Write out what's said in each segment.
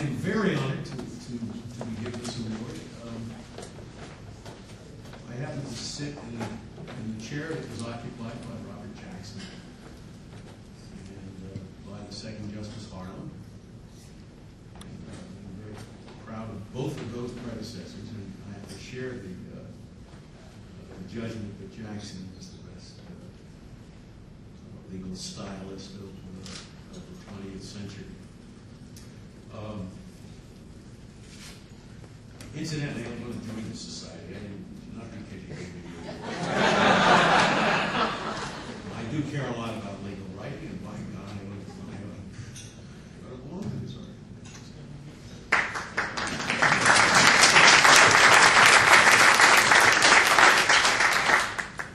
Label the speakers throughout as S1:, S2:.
S1: I'm very honored to be given this award. I happen to sit in the chair that was occupied by Robert Jackson and by the second Justice Harlan. And, I'm very proud of both of those predecessors, and I have to share the judgment that Jackson is the best legal stylist of the 20th century. Incidentally, I'm going to join the society. Not because you gave me the award. I do care a lot about legal writing, and by God, I belong to this organization.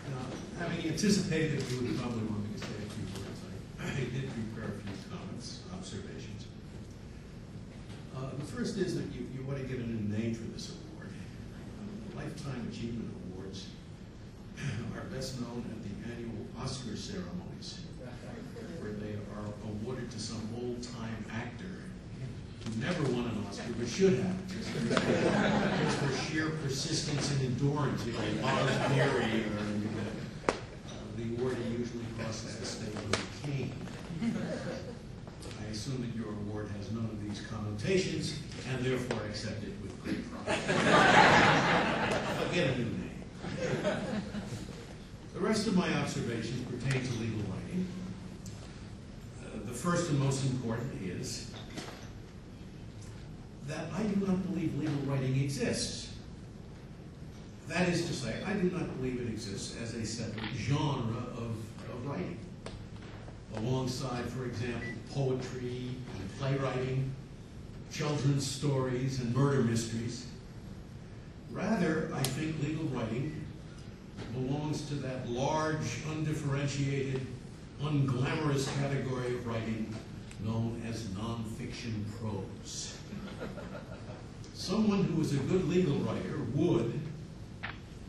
S1: Now, having anticipated that you would probably want me to say a few words, I did prepare a few comments, observations. The first is that you want to get a new name for this award. The Lifetime Achievement Awards are best known at the annual Oscar ceremonies, where they are awarded to some old-time actor who never won an Oscar, but should have, just for sheer persistence and endurance. You know, Bob Mary, or the awardee usually crosses the stage with a cane. I assume that your award has none of these connotations, and therefore accept it with great pride. I'll get a new name. The rest of my observations pertain to legal writing. The first and most important is that I do not believe legal writing exists. That is to say, I do not believe it exists as a separate genre of writing, alongside, for example, poetry and playwriting, children's stories and murder mysteries. Rather, I think legal writing belongs to that large, undifferentiated, unglamorous category of writing known as nonfiction prose. Someone who is a good legal writer would,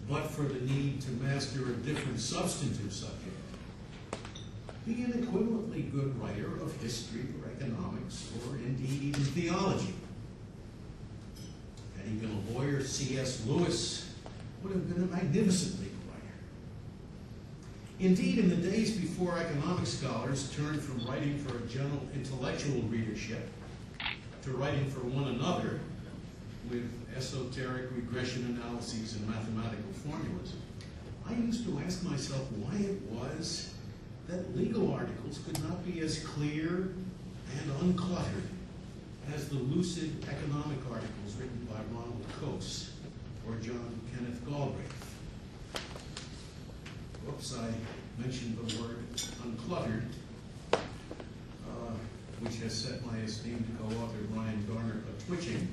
S1: but for the need to master a different substantive subject, be an equivalently good writer of history or economics or indeed even theology. Had he been a lawyer, C.S. Lewis would have been a magnificent legal writer. Indeed, in the days before economic scholars turned from writing for a general intellectual readership to writing for one another with esoteric regression analyses and mathematical formulas, I used to ask myself why it was that legal articles could not be as clear and uncluttered as the lucid economic articles written by Ronald Coase or John Kenneth Galbraith. Whoops, I mentioned the word uncluttered, which has set my esteemed co-author Ryan Garner a-twitching.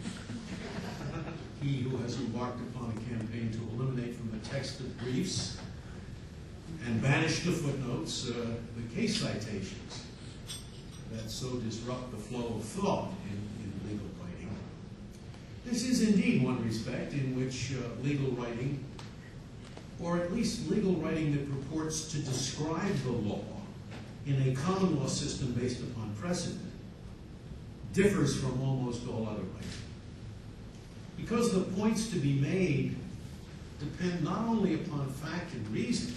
S1: He who has embarked upon a campaign to eliminate from the text of briefs and banish the footnotes the case citations that so disrupt the flow of thought in legal writing. This is indeed one respect in which legal writing, or at least legal writing that purports to describe the law in a common law system based upon precedent, differs from almost all other writing. Because the points to be made depend not only upon fact and reason,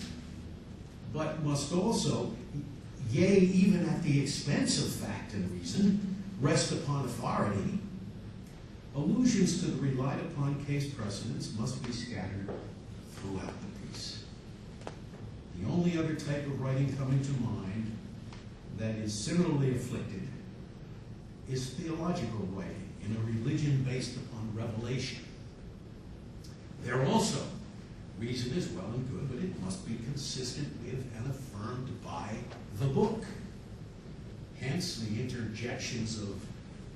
S1: but must also, yea, even at the expense of fact and reason, rest upon authority, allusions to the relied upon case precedents must be scattered throughout the piece. The only other type of writing coming to mind that is similarly afflicted is theological writing in a religion based upon revelation. There also, reason is well and good, but it must be consistent with and affirmed by the book. Hence the interjections of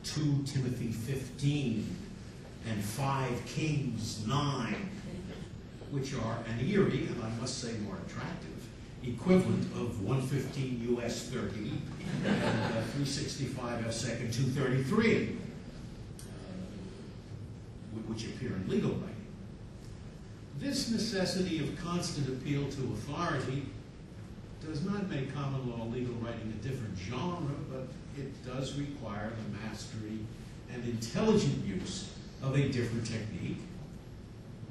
S1: 2 Timothy 15 and 5 Kings 9, which are an eerie, and I must say more attractive, equivalent of 115 U.S. 30 and 365 F. 2nd 233, which appear in legal writing. This necessity of constant appeal to authority does not make common law legal writing a different genre, but it does require the mastery and and intelligent use of a different technique,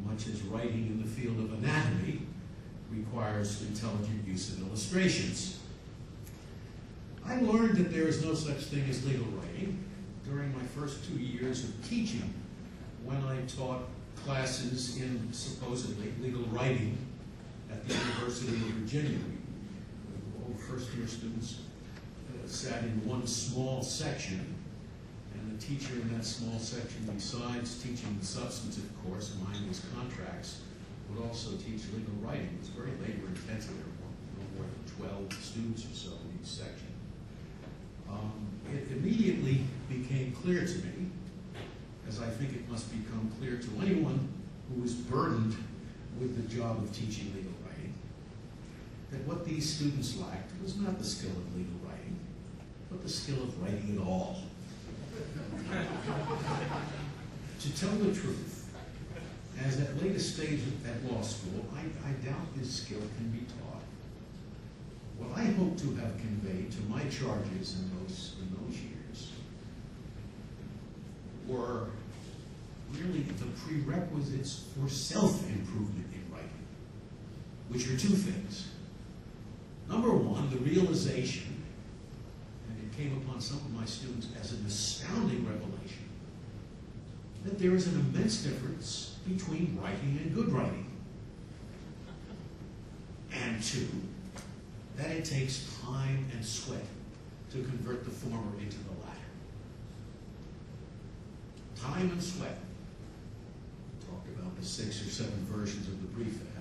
S1: much as writing in the field of anatomy requires intelligent use of illustrations. I learned that there is no such thing as legal writing during my first 2 years of teaching, when I taught classes in supposedly legal writing at the University of Virginia. All first-year students sat in one small section, and the teacher in that small section, besides teaching the substantive course, mine was contracts, would also teach legal writing. It was very labor-intensive. There were no more than 12 students or so in each section. It immediately became clear to me, as I think it must become clear to anyone who is burdened with the job of teaching legal writing, that what these students lacked was not the skill of legal writing, but the skill of writing at all. To tell the truth, as at later stage at law school, I doubt this skill can be taught. What I hope to have conveyed to my charges in those years were really the prerequisites for self-improvement in writing, which are two things. Number one, the realization, and it came upon some of my students as an astounding revelation, that there is an immense difference between writing and good writing. And two, that it takes time and sweat to convert the former into the latter. Time and sweat. We talked about the 6 or 7 versions of the brief that